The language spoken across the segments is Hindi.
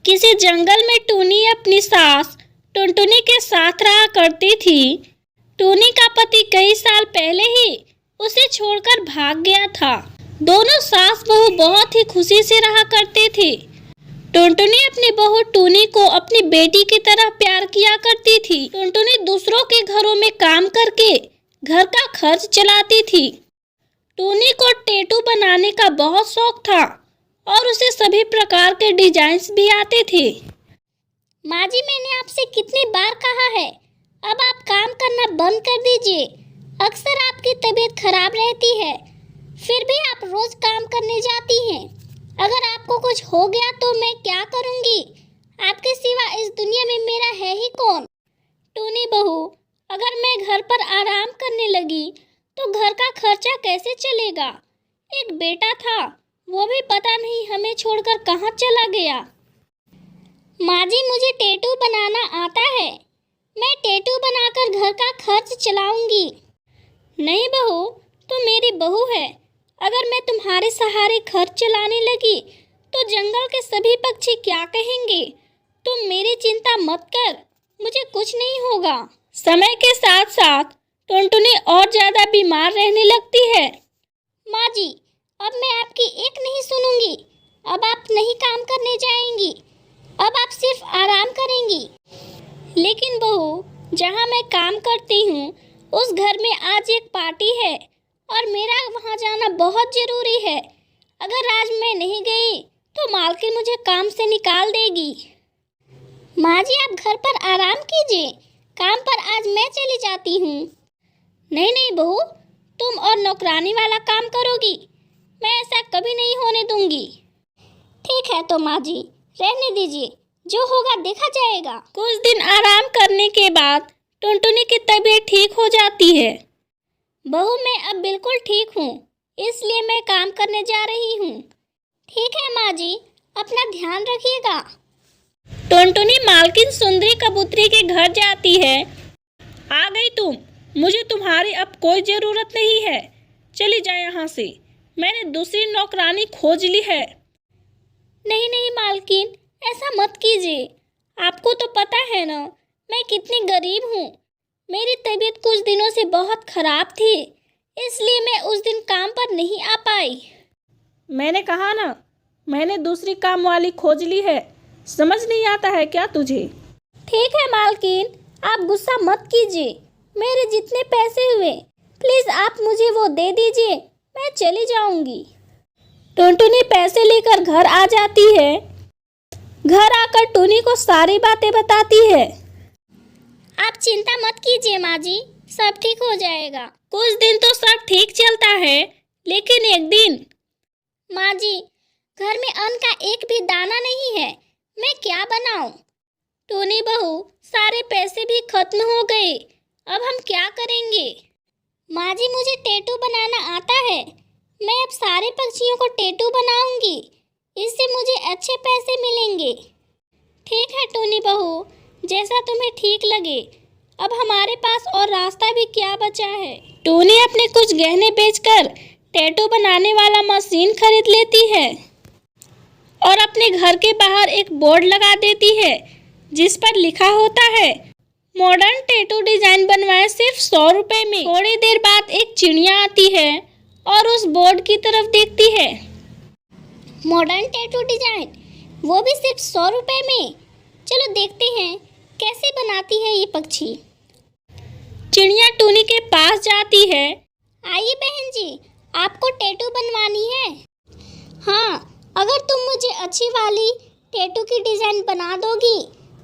किसी जंगल में टूनी अपनी सास टुनटुनी के साथ रहा करती थी। टूनी का पति कई साल पहले ही उसे छोड़कर भाग गया था। दोनों सास बहू बहुत ही खुशी से रहा करते थे। टुनटुनी अपनी बहू टूनी को अपनी बेटी की तरह प्यार किया करती थी। टुनटुनी दूसरों के घरों में काम करके घर का खर्च चलाती थी। टूनी को टैटू बनाने का बहुत शौक था और उसे सभी प्रकार के डिजाइन्स भी आते थे। माँ जी, मैंने आपसे कितनी बार कहा है, अब आप काम करना बंद कर दीजिए। अक्सर आपकी तबीयत खराब रहती है, फिर भी आप रोज काम करने जाती हैं। अगर आपको कुछ हो गया तो मैं क्या करूँगी? आपके सिवा इस दुनिया में मेरा है ही कौन? टूनी बहू, अगर मैं घर पर आराम करने लगी तो घर का खर्चा कैसे चलेगा? एक बेटा था, वो भी पता नहीं हमें छोड़कर कहाँ चला गया। माँ जी, मुझे टैटू बनाना आता है, मैं टैटू बनाकर घर का खर्च चलाऊंगी। नहीं बहू, तुम मेरी बहू है। अगर मैं तुम्हारे सहारे खर्च चलाने लगी तो जंगल के सभी पक्षी क्या कहेंगे? तुम मेरी चिंता मत कर, मुझे कुछ नहीं होगा। समय के साथ साथ टुनटुनी और ज्यादा बीमार रहने लगती है। माँ जी, अब मैं आपकी एक नहीं सुनूंगी। अब आप नहीं काम करने जाएंगी, अब आप सिर्फ आराम करेंगी। लेकिन बहू, जहाँ मैं काम करती हूँ उस घर में आज एक पार्टी है और मेरा वहाँ जाना बहुत ज़रूरी है। अगर आज मैं नहीं गई तो मालकिन मुझे काम से निकाल देगी। माँ जी, आप घर पर आराम कीजिए, काम पर आज मैं चली जाती हूँ। नहीं नहीं बहू, तुम और नौकरानी वाला काम करोगी, मैं ऐसा कभी नहीं होने दूंगी। ठीक है तो माँ जी, रहने दीजिए, जो होगा देखा जाएगा। कुछ दिन आराम करने के बाद टुनटुनी की तबीयत ठीक हो जाती है। बहू, मैं अब बिल्कुल ठीक हूँ, इसलिए मैं काम करने जा रही हूँ। ठीक है माँ जी, अपना ध्यान रखिएगा। टुनटुनी मालकिन सुंदरी कबूतरी के घर जाती है। आ गई तुम, मुझे तुम्हारी अब कोई ज़रूरत नहीं है, चली जाए यहाँ से, मैंने दूसरी नौकरानी खोज ली है। नहीं नहीं मालकिन, ऐसा मत कीजिए, आपको तो पता है ना मैं कितनी गरीब हूँ। मेरी तबीयत कुछ दिनों से बहुत ख़राब थी, इसलिए मैं उस दिन काम पर नहीं आ पाई। मैंने कहा ना, मैंने दूसरी काम वाली खोज ली है, समझ नहीं आता है क्या तुझे? ठीक है मालकिन, आप गुस्सा मत कीजिए, मेरे जितने पैसे हुए प्लीज़ आप मुझे वो दे दीजिए, मैं चली जाऊंगी। टुनटुनी पैसे लेकर घर आ जाती है। घर आकर टूनी को सारी बातें बताती है। आप चिंता मत कीजिए माँ जी, सब ठीक हो जाएगा। कुछ दिन तो सब ठीक चलता है, लेकिन एक दिन। माँ जी, घर में अन्न का एक भी दाना नहीं है, मैं क्या बनाऊं? टूनी बहू, सारे पैसे भी खत्म हो गए, अब हम क्या करेंगे? माँ जी, मुझे टैटू बनाना आता है, मैं अब सारे पक्षियों को टैटू बनाऊंगी, इससे मुझे अच्छे पैसे मिलेंगे। ठीक है टूनी बहू, जैसा तुम्हें ठीक लगे, अब हमारे पास और रास्ता भी क्या बचा है। टूनी अपने कुछ गहने बेचकर टैटू बनाने वाला मशीन खरीद लेती है और अपने घर के बाहर एक बोर्ड लगा देती है जिस पर लिखा होता है, मॉडर्न टैटू डिजाइन बनवाए सिर्फ 100 रुपए में। थोड़ी देर बाद एक चिड़िया आती है और उस बोर्ड की तरफ देखती है। मॉडर्न टैटू डिजाइन, वो भी सिर्फ 100 रुपए में। चलो देखते हैं कैसे बनाती है ये पक्षी। चिड़िया टूनी के पास जाती है। आइए बहन जी, आपको टैटू बनवानी है? हाँ, अगर तुम मुझे अच्छी वाली टैटू की डिजाइन बना दोगी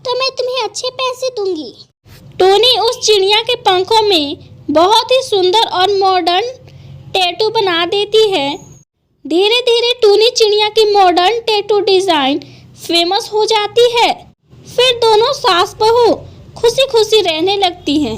तो मैं तुम्हें अच्छे पैसे दूंगी। टूनी उस चिड़िया के पंखों में बहुत ही सुंदर और मॉडर्न टैटू बना देती है। धीरे धीरे टूनी चिड़िया की मॉडर्न टैटू डिजाइन फेमस हो जाती है। फिर दोनों सास बहू खुशी खुशी रहने लगती हैं।